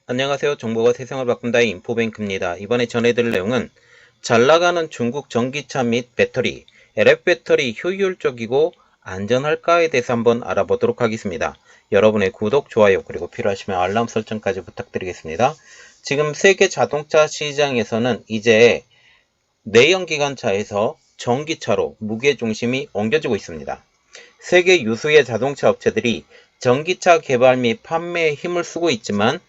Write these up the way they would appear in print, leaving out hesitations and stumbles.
안녕하세요. 정보가 세상을 바꾼다의 인포뱅크입니다. 이번에 전해드릴 내용은 잘 나가는 중국 전기차 및 배터리, LF 배터리 효율적이고 안전할까에 대해서 한번 알아보도록 하겠습니다. 여러분의 구독, 좋아요, 그리고 필요하시면 알람 설정까지 부탁드리겠습니다. 지금 세계 자동차 시장에서는 이제 내연기관차에서 전기차로 무게중심이 옮겨지고 있습니다. 세계 유수의 자동차 업체들이 전기차 개발 및 판매에 힘을 쓰고 있지만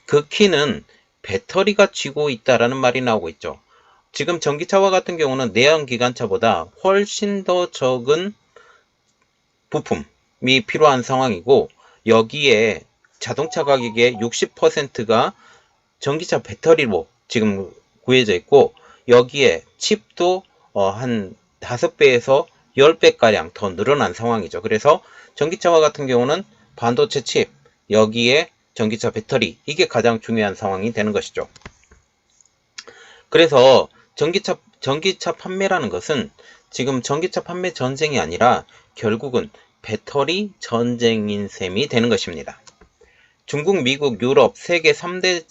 그 키는 배터리가 쥐고 있다라는 말이 나오고 있죠. 지금 전기차와 같은 경우는 내연기관차보다 훨씬 더 적은 부품이 필요한 상황이고, 여기에 자동차 가격의 60%가 전기차 배터리로 지금 구해져 있고, 여기에 칩도 한 5배에서 10배가량 더 늘어난 상황이죠. 그래서 전기차와 같은 경우는 반도체 칩, 여기에 전기차 배터리, 이게 가장 중요한 상황이 되는 것이죠. 그래서 전기차 판매라는 것은 지금 전기차 판매 전쟁이 아니라 결국은 배터리 전쟁인 셈이 되는 것입니다. 중국, 미국, 유럽, 세계 3대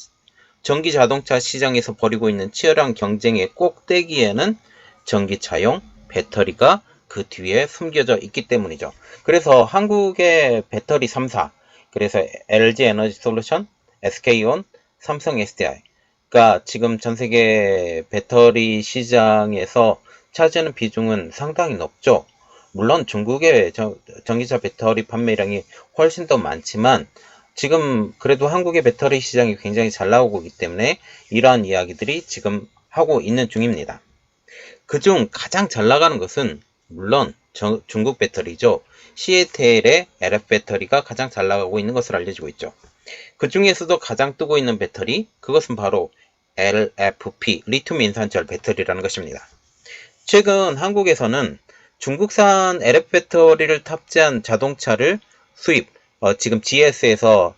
전기 자동차 시장에서 벌이고 있는 치열한 경쟁의 꼭대기에는 전기차용 배터리가 그 뒤에 숨겨져 있기 때문이죠. 그래서 한국의 배터리 3사, 그래서 LG 에너지 솔루션, SK온, 삼성 SDI가 지금 전 세계 배터리 시장에서 차지하는 비중은 상당히 높죠. 물론 중국의 전기차 배터리 판매량이 훨씬 더 많지만 지금 그래도 한국의 배터리 시장이 굉장히 잘 나오고 있기 때문에 이러한 이야기들이 지금 하고 있는 중입니다. 그중 가장 잘 나가는 것은 물론 중국 배터리죠. CATL의 LF 배터리가 가장 잘 나가고 있는 것으로 알려지고 있죠. 그 중에서도 가장 뜨고 있는 배터리, 그것은 바로 LFP, 리튬 인산철 배터리라는 것입니다. 최근 한국에서는 중국산 LF 배터리를 탑재한 자동차를 수입, 지금 GS에서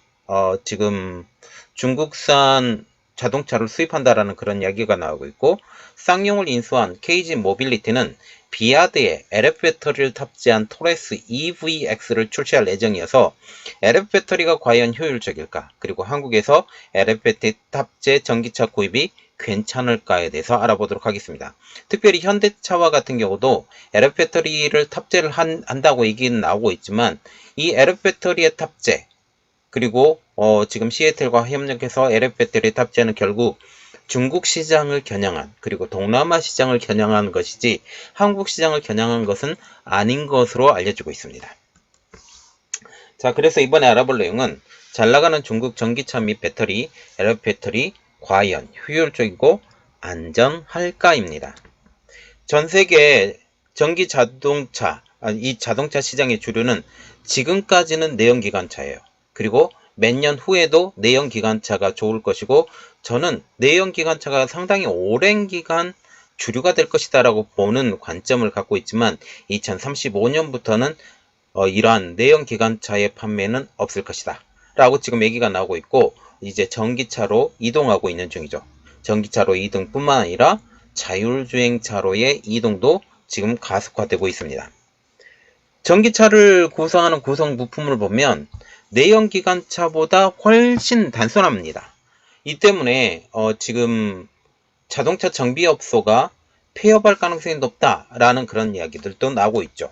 지금 중국산 자동차를 수입한다라는 그런 이야기가 나오고 있고, 쌍용을 인수한 KG 모빌리티는 비아드에 LF 배터리를 탑재한 토레스 EVX를 출시할 예정이어서 LF 배터리가 과연 효율적일까, 그리고 한국에서 LF 배터리 탑재 전기차 구입이 괜찮을까에 대해서 알아보도록 하겠습니다. 특별히 현대차와 같은 경우도 LF 배터리를 탑재를 한다고 얘기는 나오고 있지만, 이 LF 배터리의 탑재, 그리고 지금 시애틀과 협력해서 LF 배터리 탑재는 결국 중국 시장을 겨냥한, 그리고 동남아 시장을 겨냥한 것이지 한국 시장을 겨냥한 것은 아닌 것으로 알려지고 있습니다. 자, 그래서 이번에 알아볼 내용은 잘 나가는 중국 전기차 및 배터리, LF 배터리 과연 효율적이고 안전할까입니다. 전 세계 전기 자동차, 이 자동차 시장의 주류는 지금까지는 내연기관차예요. 그리고 몇 년 후에도 내연기관차가 좋을 것이고, 저는 내연기관차가 상당히 오랜 기간 주류가 될 것이다 라고 보는 관점을 갖고 있지만, 2035년부터는 이러한 내연기관차의 판매는 없을 것이다 라고 지금 얘기가 나오고 있고, 이제 전기차로 이동하고 있는 중이죠. 전기차로 이동뿐만 아니라 자율주행차로의 이동도 지금 가속화되고 있습니다. 전기차를 구성하는 구성 부품을 보면 내연기관차보다 훨씬 단순합니다. 이 때문에 지금 자동차 정비업소가 폐업할 가능성이 높다라는 그런 이야기들도 나오고 있죠.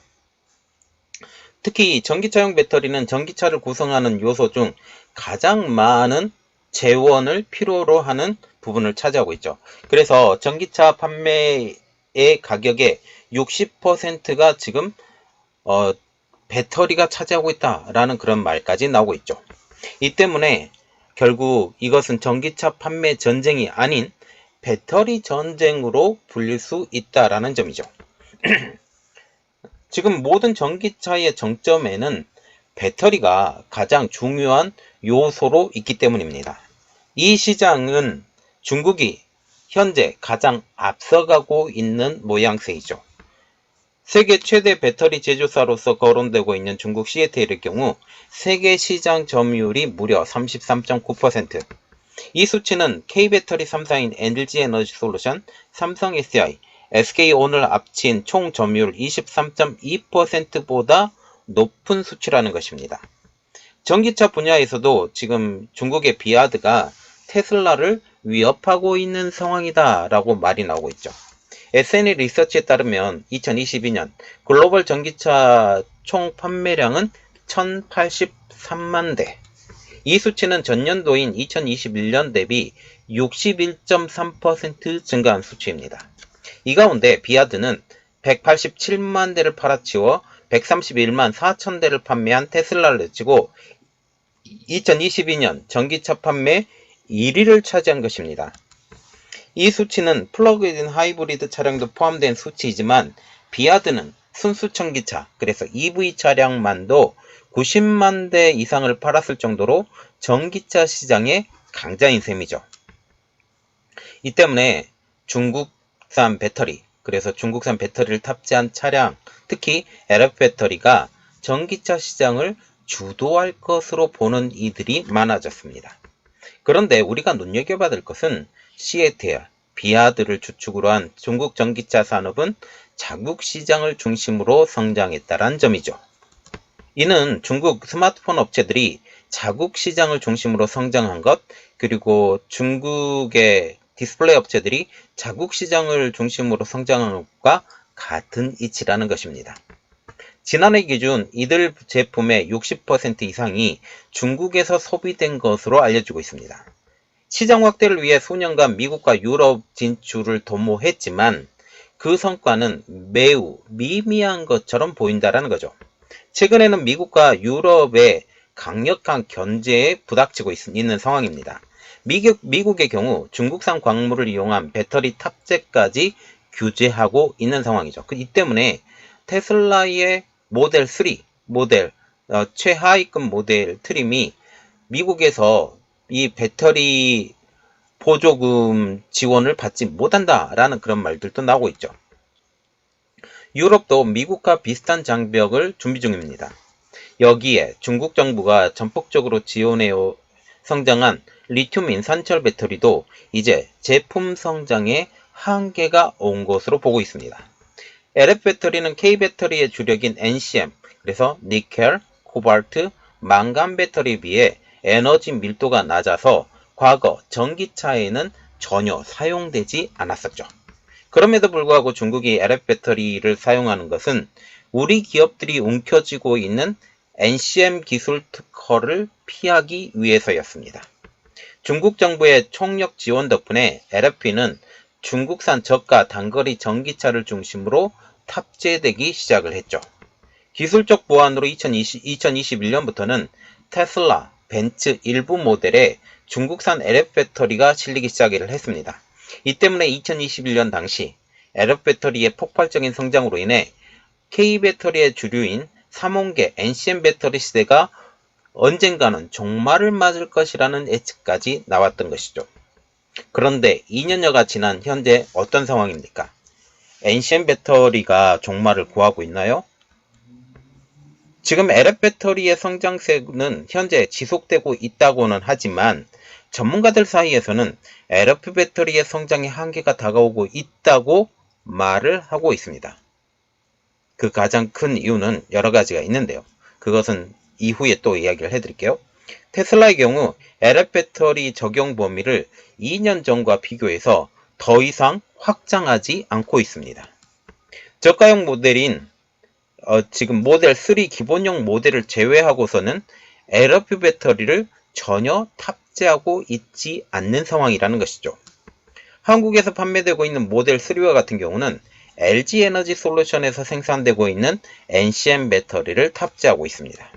특히 전기차용 배터리는 전기차를 구성하는 요소 중 가장 많은 재원을 필요로 하는 부분을 차지하고 있죠. 그래서 전기차 판매의 가격의 60%가 지금 배터리가 차지하고 있다라는 그런 말까지 나오고 있죠. 이 때문에 결국 이것은 전기차 판매 전쟁이 아닌 배터리 전쟁으로 불릴 수 있다라는 점이죠. 지금 모든 전기차의 정점에는 배터리가 가장 중요한 요소로 있기 때문입니다. 이 시장은 중국이 현재 가장 앞서가고 있는 모양새이죠. 세계 최대 배터리 제조사로서 거론되고 있는 중국 CATL의 경우 세계 시장 점유율이 무려 33.9%. 이 수치는 K배터리 3사인 LG 에너지 솔루션, 삼성 SDI, SK온을 합친 총 점유율 23.2%보다 높은 수치라는 것입니다. 전기차 분야에서도 지금 중국의 비아드가 테슬라를 위협하고 있는 상황이다 라고 말이 나오고 있죠. SNE 리서치에 따르면 2022년 글로벌 전기차 총 판매량은 1083만 대. 이 수치는 전년도인 2021년 대비 61.3% 증가한 수치입니다. 이 가운데 비아드는 187만 대를 팔아치워 131만 4천 대를 판매한 테슬라를 내치고 2022년 전기차 판매 1위를 차지한 것입니다. 이 수치는 플러그인 하이브리드 차량도 포함된 수치이지만 비아드는 순수 전기차, 그래서 EV 차량만도 90만 대 이상을 팔았을 정도로 전기차 시장의 강자인 셈이죠. 이 때문에 중국산 배터리, 그래서 중국산 배터리를 탑재한 차량, 특히 LF 배터리가 전기차 시장을 주도할 것으로 보는 이들이 많아졌습니다. 그런데 우리가 눈여겨봐야 될 것은 시에테아, 비아드를 주축으로 한 중국 전기차 산업은 자국 시장을 중심으로 성장했다는 점이죠. 이는 중국 스마트폰 업체들이 자국 시장을 중심으로 성장한 것, 그리고 중국의 디스플레이 업체들이 자국 시장을 중심으로 성장한 것과 같은 이치라는 것입니다. 지난해 기준 이들 제품의 60% 이상이 중국에서 소비된 것으로 알려지고 있습니다. 시장 확대를 위해 수년간 미국과 유럽 진출을 도모했지만 그 성과는 매우 미미한 것처럼 보인다는 거죠. 최근에는 미국과 유럽의 강력한 견제에 부닥치고 있는 상황입니다. 미국의 경우 중국산 광물을 이용한 배터리 탑재까지 규제하고 있는 상황이죠. 이 때문에 테슬라의 모델 3, 최하위급 모델 트림이 미국에서 이 배터리 보조금 지원을 받지 못한다라는 그런 말들도 나오고 있죠. 유럽도 미국과 비슷한 장벽을 준비 중입니다. 여기에 중국 정부가 전폭적으로 지원해 성장한 리튬 인산철 배터리도 이제 제품 성장에 한계가 온 것으로 보고 있습니다. LF 배터리는 K 배터리의 주력인 NCM, 그래서 니켈, 코발트, 망간 배터리에 비해 에너지 밀도가 낮아서 과거 전기차에는 전혀 사용되지 않았었죠. 그럼에도 불구하고 중국이 LF 배터리를 사용하는 것은 우리 기업들이 움켜쥐고 있는 NCM 기술 특허를 피하기 위해서였습니다. 중국 정부의 총력 지원 덕분에 LFP는 중국산 저가 단거리 전기차를 중심으로 탑재되기 시작을 했죠. 기술적 보완으로 2021년부터는 테슬라, 벤츠 일부 모델에 중국산 LF 배터리가 실리기 시작을 했습니다. 이 때문에 2021년 당시 LF 배터리의 폭발적인 성장으로 인해 K 배터리의 주류인 3원계 NCM 배터리 시대가 언젠가는 종말을 맞을 것이라는 예측까지 나왔던 것이죠. 그런데 2년여가 지난 현재 어떤 상황입니까? NCM 배터리가 종말을 구하고 있나요? 지금 LF 배터리의 성장세는 현재 지속되고 있다고는 하지만 전문가들 사이에서는 LF 배터리의 성장의 한계가 다가오고 있다고 말을 하고 있습니다. 그 가장 큰 이유는 여러 가지가 있는데요. 그것은 이후에 또 이야기를 해드릴게요. 테슬라의 경우 LF 배터리 적용 범위를 2년 전과 비교해서 더 이상 확장하지 않고 있습니다. 저가형 모델인 지금 모델 3 기본형 모델을 제외하고서는 LFP 배터리를 전혀 탑재하고 있지 않는 상황이라는 것이죠. 한국에서 판매되고 있는 모델 3와 같은 경우는 LG 에너지 솔루션에서 생산되고 있는 NCM 배터리를 탑재하고 있습니다.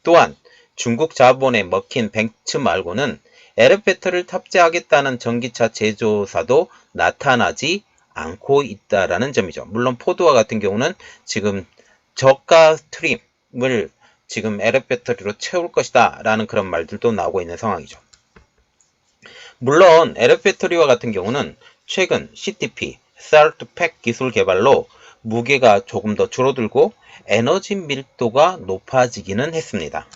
또한 중국 자본에 먹힌 벤츠 말고는 LF 배터리를 탑재하겠다는 전기차 제조사도 나타나지 않고 있다라는 점이죠. 물론 포드와 같은 경우는 지금 저가 트림을 지금 LF 배터리로 채울 것이다 라는 그런 말들도 나오고 있는 상황이죠. 물론 LF 배터리와 같은 경우는 최근 CTP, Cell to Pack 기술 개발로 무게가 조금 더 줄어들고 에너지 밀도가 높아지기는 했습니다.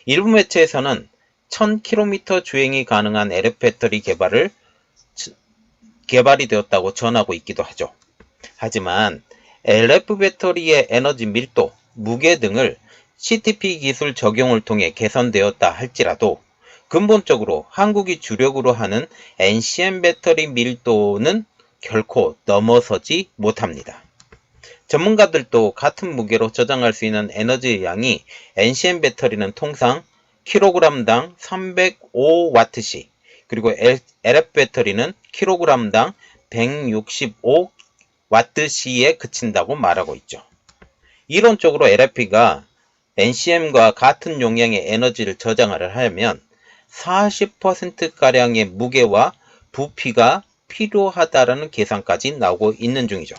일부 매체에서는 1000km 주행이 가능한 LF 배터리 개발이 되었다고 전하고 있기도 하죠. 하지만 LF 배터리의 에너지 밀도, 무게 등을 CTP 기술 적용을 통해 개선되었다 할지라도 근본적으로 한국이 주력으로 하는 NCM 배터리 밀도는 결코 넘어서지 못합니다. 전문가들도 같은 무게로 저장할 수 있는 에너지의 양이 NCM 배터리는 통상 kg당 305W씩, 그리고 LF 배터리는 kg당 165W에 그친다고 말하고 있죠. 이론적으로 LFP가 NCM과 같은 용량의 에너지를 저장을 하려면 40%가량의 무게와 부피가 필요하다라는 계산까지 나오고 있는 중이죠.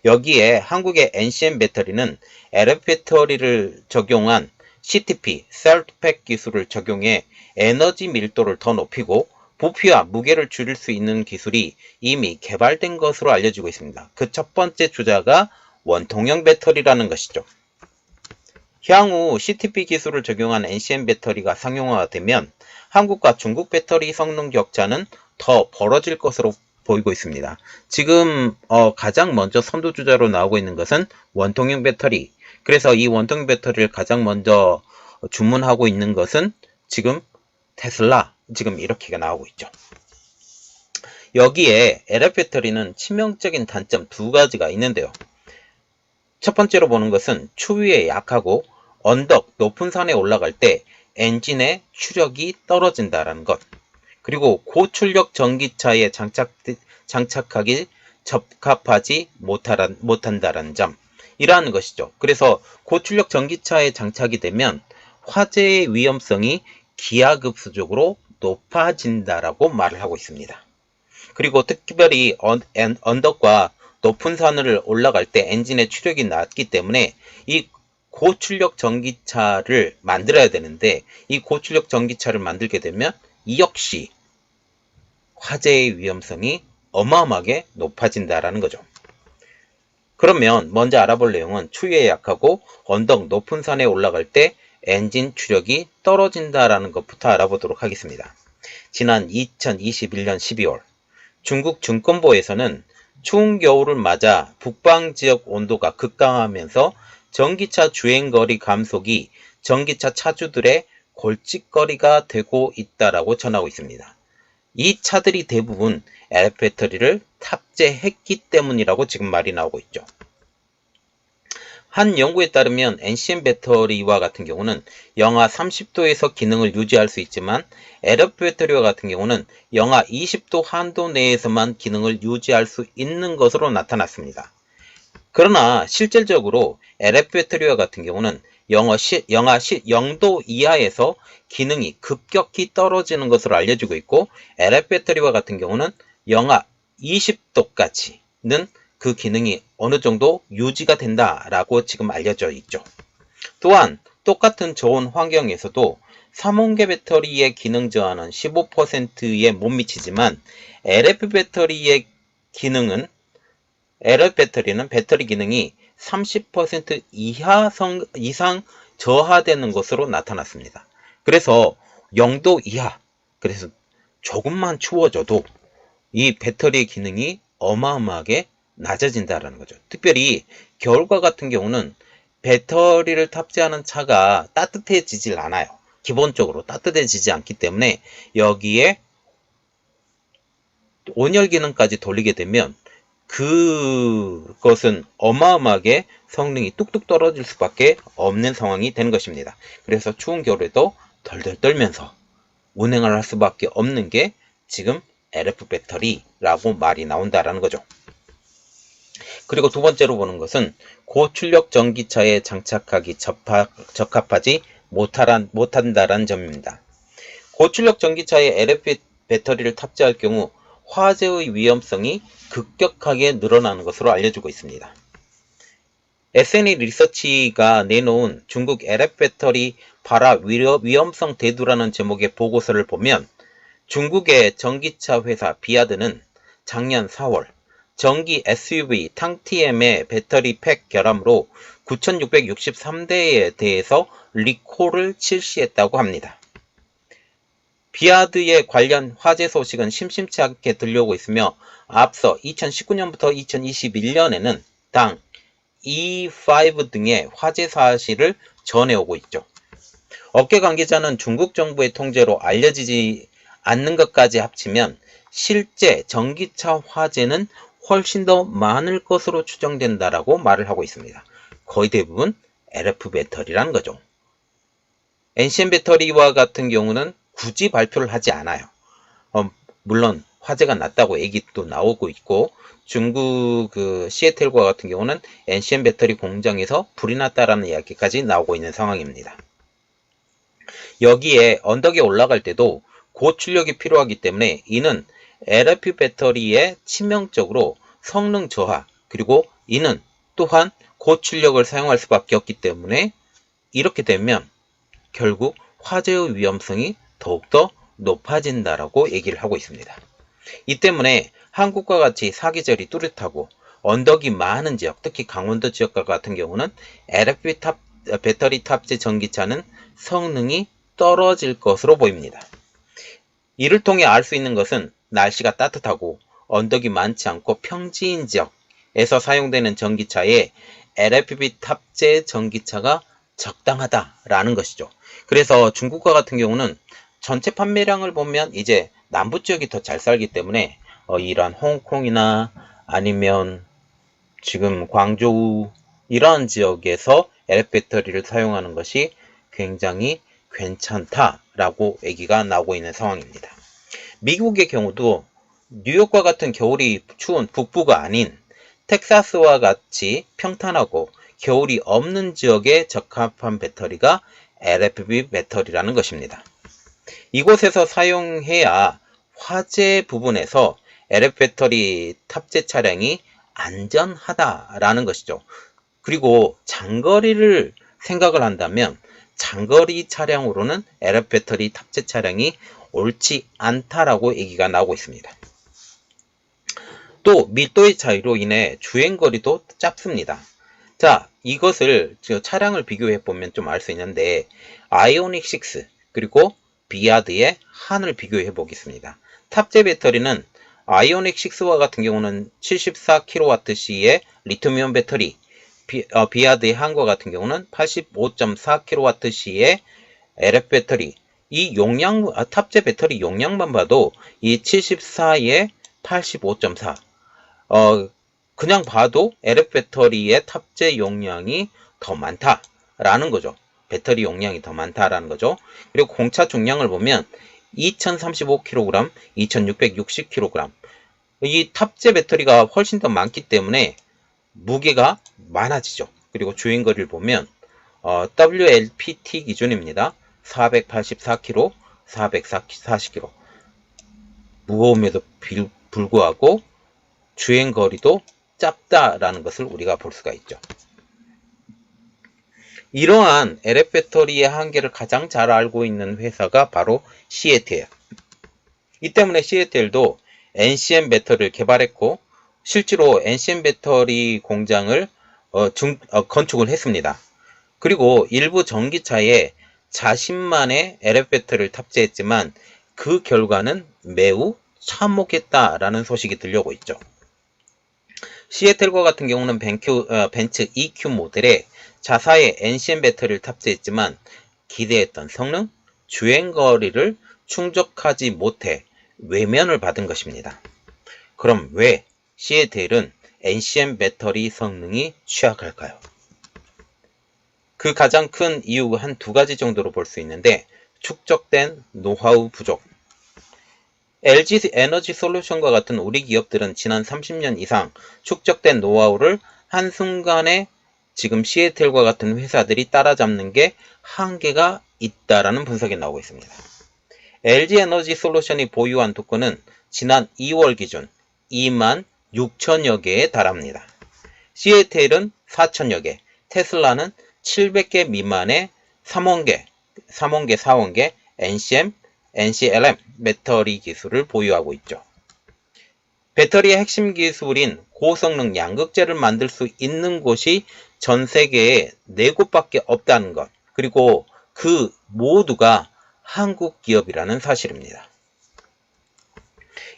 여기에 한국의 NCM 배터리는 LF 배터리를 적용한 CTP, 셀프팩 기술을 적용해 에너지 밀도를 더 높이고 부피와 무게를 줄일 수 있는 기술이 이미 개발된 것으로 알려지고 있습니다. 그 첫 번째 주자가 원통형 배터리라는 것이죠. 향후 CTP 기술을 적용한 NCM 배터리가 상용화되면 한국과 중국 배터리 성능 격차는 더 벌어질 것으로 보이고 있습니다. 지금 가장 먼저 선두주자로 나오고 있는 것은 원통형 배터리. 그래서 이 원통형 배터리를 가장 먼저 주문하고 있는 것은 지금 테슬라, 지금 이렇게 나오고 있죠. 여기에 LF 배터리는 치명적인 단점 두 가지가 있는데요. 첫 번째로 보는 것은 추위에 약하고 언덕, 높은 산에 올라갈 때 엔진의 추력이 떨어진다는 것. 그리고 고출력 전기차에 장착하기 적합하지 못한다는 점. 이러한 것이죠. 그래서 고출력 전기차에 장착이 되면 화재의 위험성이 기하급수적으로 높아진다라고 말을 하고 있습니다. 그리고 특별히 언덕과 높은 산을 올라갈 때 엔진의 추력이 낮기 때문에 이 고출력 전기차를 만들어야 되는데, 이 고출력 전기차를 만들게 되면 이 역시 화재의 위험성이 어마어마하게 높아진다라는 거죠. 그러면 먼저 알아볼 내용은 추위에 약하고 언덕 높은 산에 올라갈 때 엔진 추력이 떨어진다라는 것부터 알아보도록 하겠습니다. 지난 2021년 12월 중국 증권보에서는 추운 겨울을 맞아 북방 지역 온도가 급강하면서 전기차 주행거리 감속이 전기차 차주들의 골칫거리가 되고 있다라고 전하고 있습니다. 이 차들이 대부분 LF 배터리를 탑재했기 때문이라고 지금 말이 나오고 있죠. 한 연구에 따르면 NCM 배터리와 같은 경우는 영하 30도에서 기능을 유지할 수 있지만 LF 배터리와 같은 경우는 영하 20도 한도 내에서만 기능을 유지할 수 있는 것으로 나타났습니다. 그러나 실질적으로 LF 배터리와 같은 경우는 영하 0도 이하에서 기능이 급격히 떨어지는 것으로 알려지고 있고, LF 배터리와 같은 경우는 영하 20도까지는 그 기능이 어느 정도 유지가 된다라고 지금 알려져 있죠. 또한 똑같은 저온 환경에서도 삼원계 배터리의 기능 저하는 15%에 못 미치지만 LF 배터리의 기능은 LF 배터리는 배터리 기능이 30% 이상 저하되는 것으로 나타났습니다. 그래서 0도 이하, 그래서 조금만 추워져도 이 배터리의 기능이 어마어마하게 낮아진다는 거죠. 특별히 겨울과 같은 경우는 배터리를 탑재하는 차가 따뜻해지질 않아요. 기본적으로 따뜻해지지 않기 때문에 여기에 온열 기능까지 돌리게 되면 그것은 어마어마하게 성능이 뚝뚝 떨어질 수밖에 없는 상황이 되는 것입니다. 그래서 추운 겨울에도 덜덜 떨면서 운행을 할 수밖에 없는 게 지금 LF 배터리라고 말이 나온다라는 거죠. 그리고 두 번째로 보는 것은 고출력 전기차에 장착하기 적합하지 못한다라는 점입니다. 고출력 전기차에 LF 배터리를 탑재할 경우 화재의 위험성이 급격하게 늘어나는 것으로 알려지고 있습니다. SNE 리서치가 내놓은 중국 LF 배터리 발화 위험성 대두라는 제목의 보고서를 보면 중국의 전기차 회사 비아드는 작년 4월 전기 SUV 탕티엠의 배터리 팩 결함으로 9,663대에 대해서 리콜을 실시했다고 합니다. 비아드의 관련 화재 소식은 심심치 않게 들려오고 있으며 앞서 2019년부터 2021년에는 당 E5 등의 화재 사실을 전해오고 있죠. 업계 관계자는 중국 정부의 통제로 알려지지 않는 것까지 합치면 실제 전기차 화재는 훨씬 더 많을 것으로 추정된다라고 말을 하고 있습니다. 거의 대부분 LF 배터리라는 거죠. NCM 배터리와 같은 경우는 굳이 발표를 하지 않아요. 물론 화재가 났다고 얘기도 나오고 있고, 중국 시애틀과 같은 경우는 NCM 배터리 공장에서 불이 났다라는 이야기까지 나오고 있는 상황입니다. 여기에 언덕에 올라갈 때도 고출력이 필요하기 때문에 이는 LFP 배터리에 치명적으로 성능 저하, 그리고 이는 또한 고출력을 사용할 수밖에 없기 때문에 이렇게 되면 결국 화재의 위험성이 더욱더 높아진다라고 얘기를 하고 있습니다. 이 때문에 한국과 같이 사계절이 뚜렷하고 언덕이 많은 지역, 특히 강원도 지역과 같은 경우는 LFP 배터리 탑재 전기차는 성능이 떨어질 것으로 보입니다. 이를 통해 알 수 있는 것은 날씨가 따뜻하고 언덕이 많지 않고 평지인 지역에서 사용되는 전기차에 LFP 탑재 전기차가 적당하다라는 것이죠. 그래서 중국과 같은 경우는 전체 판매량을 보면 이제 남부 지역이 더 잘 살기 때문에 이러한 홍콩이나 아니면 지금 광저우 이러한 지역에서 LFP 배터리를 사용하는 것이 굉장히 괜찮다라고 얘기가 나오고 있는 상황입니다. 미국의 경우도 뉴욕과 같은 겨울이 추운 북부가 아닌 텍사스와 같이 평탄하고 겨울이 없는 지역에 적합한 배터리가 LFP 배터리라는 것입니다. 이곳에서 사용해야 화재 부분에서 LFP 배터리 탑재 차량이 안전하다라는 것이죠. 그리고 장거리를 생각을 한다면 장거리 차량으로는 LFP 배터리 탑재 차량이 옳지 않다라고 얘기가 나오고 있습니다. 또 밀도의 차이로 인해 주행거리도 짧습니다. 자, 이것을 차량을 비교해 보면 좀 알 수 있는데 아이오닉 6 그리고 비아드의 한을 비교해 보겠습니다. 탑재 배터리는 아이오닉 6와 같은 경우는 74kWh의 리튬이온 배터리, 비아드의 한과 같은 경우는 85.4kWh의 LF 배터리. 이 탑재 배터리 용량만 봐도 이 74에 85.4 그냥 봐도 LF 배터리의 탑재 용량이 더 많다라는 거죠. 배터리 용량이 더 많다라는 거죠. 그리고 공차 중량을 보면 2035kg, 2660kg. 이 탑재 배터리가 훨씬 더 많기 때문에 무게가 많아지죠. 그리고 주행거리를 보면 WLPT 기준입니다. 484kg, 440kg. 무거움에도 불구하고 주행거리도 짧다라는 것을 우리가 볼 수가 있죠. 이러한 LF 배터리의 한계를 가장 잘 알고 있는 회사가 바로 CATL이에요. 이 때문에 CATL도 NCM 배터리를 개발했고 실제로 NCM 배터리 공장을 건축을 했습니다. 그리고 일부 전기차에 자신만의 LF 배터리를 탑재했지만 그 결과는 매우 참혹했다라는 소식이 들려오고 있죠. 시애틀과 같은 경우는 벤츠 EQ 모델에 자사의 NCM 배터리를 탑재했지만 기대했던 성능, 주행거리를 충족하지 못해 외면을 받은 것입니다. 그럼 왜 시애틀은 NCM 배터리 성능이 취약할까요? 그 가장 큰 이유가 한 두 가지 정도로 볼 수 있는데 축적된 노하우 부족. LG 에너지 솔루션과 같은 우리 기업들은 지난 30년 이상 축적된 노하우를 한순간에 지금 시애틀과 같은 회사들이 따라잡는 게 한계가 있다라는 분석이 나오고 있습니다. LG 에너지 솔루션이 보유한 토큰은 지난 2월 기준 2만 6천여 개에 달합니다. 시애틀은 4천여 개, 테슬라는 700개 미만의 3원계, 4원계 NCM, NCLM 배터리 기술을 보유하고 있죠. 배터리의 핵심 기술인 고성능 양극재를 만들 수 있는 곳이 전 세계에 4곳밖에 없다는 것, 그리고 그 모두가 한국 기업이라는 사실입니다.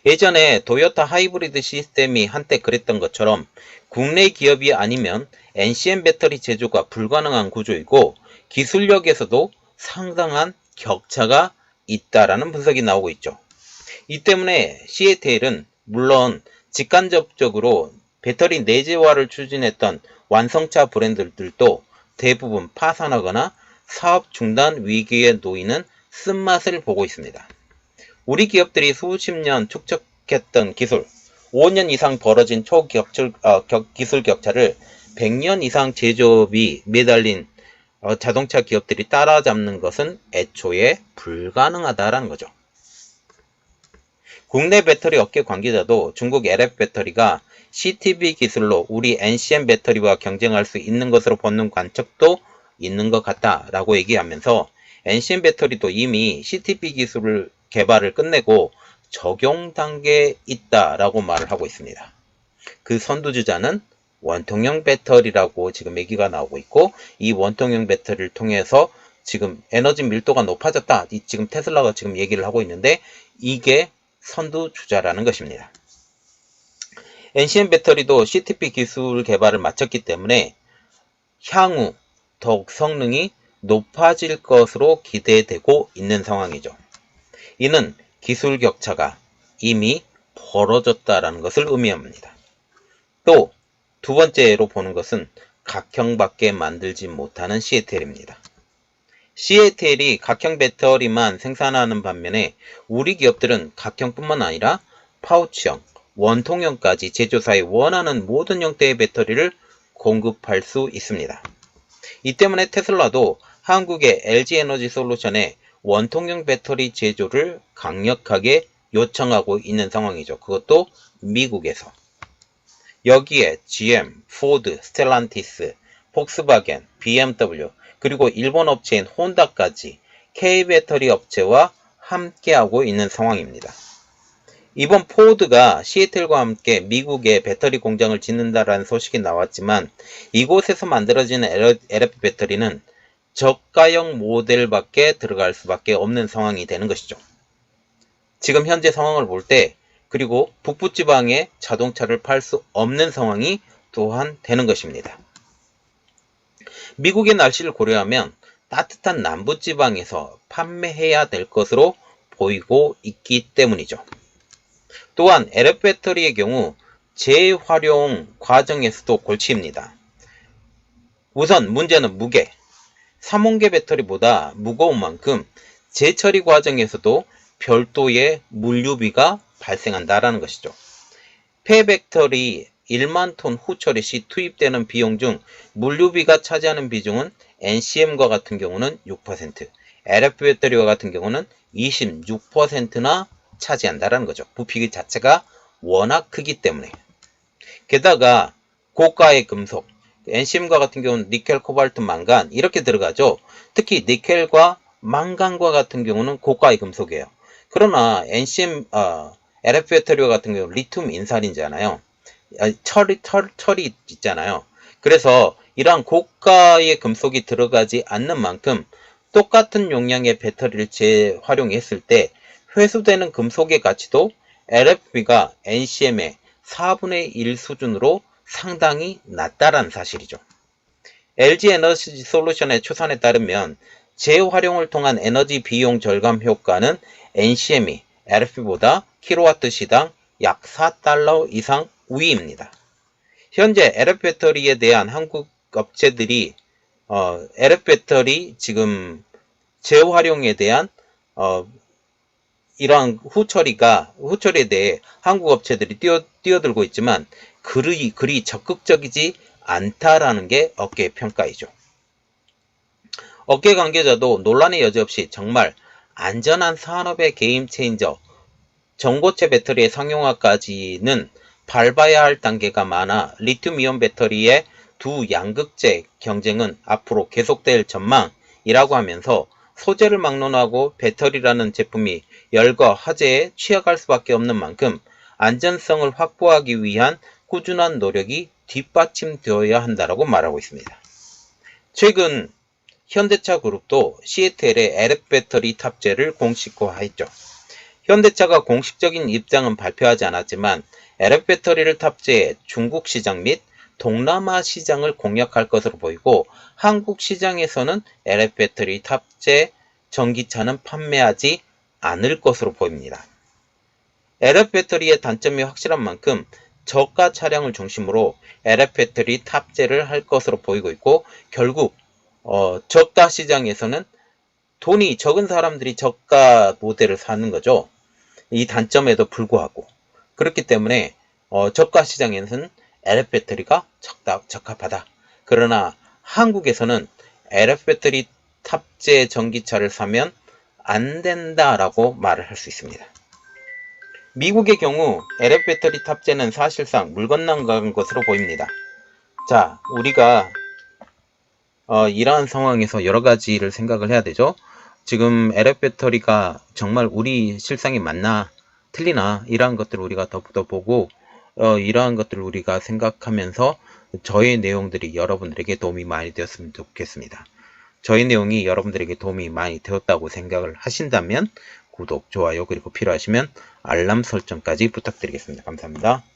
예전에 도요타 하이브리드 시스템이 한때 그랬던 것처럼 국내 기업이 아니면 NCM 배터리 제조가 불가능한 구조이고 기술력에서도 상당한 격차가 있다라는 분석이 나오고 있죠. 이 때문에 CATL은 물론 직간접적으로 배터리 내재화를 추진했던 완성차 브랜드들도 대부분 파산하거나 사업 중단 위기에 놓이는 쓴맛을 보고 있습니다. 우리 기업들이 수십 년 축적했던 기술, 5년 이상 벌어진 기술 격차를 100년 이상 제조업이 매달린 자동차 기업들이 따라잡는 것은 애초에 불가능하다라는 거죠. 국내 배터리 업계 관계자도 중국 LF 배터리가 CTB 기술로 우리 NCM 배터리와 경쟁할 수 있는 것으로 보는 관측도 있는 것 같다라고 얘기하면서 NCM 배터리도 이미 CTB 기술을 개발을 끝내고 적용 단계에 있다라고 말을 하고 있습니다. 그 선두주자는 원통형 배터리라고 지금 얘기가 나오고 있고, 이 원통형 배터리를 통해서 지금 에너지 밀도가 높아졌다. 지금 테슬라가 지금 얘기를 하고 있는데 이게 선두주자라는 것입니다. NCM 배터리도 CTP 기술 개발을 마쳤기 때문에 향후 더욱 성능이 높아질 것으로 기대되고 있는 상황이죠. 이는 기술 격차가 이미 벌어졌다라는 것을 의미합니다. 또 두 번째로 보는 것은 각형밖에 만들지 못하는 CATL입니다. CATL이 각형 배터리만 생산하는 반면에 우리 기업들은 각형뿐만 아니라 파우치형, 원통형까지 제조사에 원하는 모든 형태의 배터리를 공급할 수 있습니다. 이 때문에 테슬라도 한국의 LG에너지솔루션에 원통형 배터리 제조를 강력하게 요청하고 있는 상황이죠. 그것도 미국에서. 여기에 GM, 포드, 스텔란티스, 폭스바겐, BMW, 그리고 일본 업체인 혼다까지 K배터리 업체와 함께하고 있는 상황입니다. 이번 포드가 CATL과 함께 미국에 배터리 공장을 짓는다라는 소식이 나왔지만 이곳에서 만들어지는 LFP 배터리는 저가형 모델밖에 들어갈 수밖에 없는 상황이 되는 것이죠. 지금 현재 상황을 볼 때 그리고 북부지방에 자동차를 팔 수 없는 상황이 또한 되는 것입니다. 미국의 날씨를 고려하면 따뜻한 남부지방에서 판매해야 될 것으로 보이고 있기 때문이죠. 또한 LF 배터리의 경우 재활용 과정에서도 골치입니다. 우선 문제는 무게. 3원계 배터리보다 무거운 만큼 재처리 과정에서도 별도의 물류비가 발생한다라는 것이죠. 폐배터리 1만 톤 후처리 시 투입되는 비용 중 물류비가 차지하는 비중은 NCM과 같은 경우는 6%, LF 배터리와 같은 경우는 26%나 차지한다라는 거죠. 부피 자체가 워낙 크기 때문에. 게다가 고가의 금속, NCM과 같은 경우는 니켈, 코발트, 망간 이렇게 들어가죠. 특히 니켈과 망간과 같은 경우는 고가의 금속이에요. 그러나 NCM, LF 배터리와 같은 경우는 리튬 인산이잖아요. 철이 있잖아요. 그래서 이러한 고가의 금속이 들어가지 않는 만큼 똑같은 용량의 배터리를 재활용했을 때 회수되는 금속의 가치도 LFP가 NCM의 4분의 1 수준으로 상당히 낮다라는 사실이죠. LG에너지솔루션의 추산에 따르면 재활용을 통한 에너지 비용 절감 효과는 NCM이 LFP보다 킬로와트 시당 약 4달러 이상 우위입니다. 현재 LF 배터리에 대한 한국 업체들이 LF 배터리 지금 재활용에 대한 이러한 후처리에 대해 한국 업체들이 뛰어들고 있지만 그리 적극적이지 않다라는 게 업계의 평가이죠. 업계 관계자도 논란의 여지 없이 정말 안전한 산업의 게임 체인저, 전고체 배터리의 상용화까지는 밟아야 할 단계가 많아 리튬이온 배터리의 두 양극재 경쟁은 앞으로 계속될 전망이라고 하면서 소재를 막론하고 배터리라는 제품이 열과 화재에 취약할 수밖에 없는 만큼 안전성을 확보하기 위한 꾸준한 노력이 뒷받침되어야 한다고 말하고 있습니다. 최근 현대차 그룹도 CATL의 LF 배터리 탑재를 공식화했죠. 현대차가 공식적인 입장은 발표하지 않았지만 LF 배터리를 탑재해 중국 시장 및 동남아 시장을 공략할 것으로 보이고 한국 시장에서는 LF 배터리 탑재 전기차는 판매하지 않을 것으로 보입니다. LF 배터리의 단점이 확실한 만큼 저가 차량을 중심으로 LF 배터리 탑재를 할 것으로 보이고 있고 결국 저가 시장에서는 돈이 적은 사람들이 저가 모델을 사는 거죠. 이 단점에도 불구하고 그렇기 때문에 저가 시장에서는 LF 배터리가 적합하다. 그러나 한국에서는 LF 배터리 탑재 전기차를 사면 안 된다라고 말을 할 수 있습니다. 미국의 경우 LF 배터리 탑재는 사실상 물 건너간 것으로 보입니다. 자, 우리가 이러한 상황에서 여러 가지를 생각을 해야 되죠. 지금 LF 배터리가 정말 우리 실상이 맞나 틀리나 이러한 것들을 우리가 더 보고 이러한 것들을 우리가 생각하면서 저의 내용들이 여러분들에게 도움이 많이 되었으면 좋겠습니다. 저의 내용이 여러분들에게 도움이 많이 되었다고 생각을 하신다면 구독, 좋아요 그리고 필요하시면 알람 설정까지 부탁드리겠습니다. 감사합니다.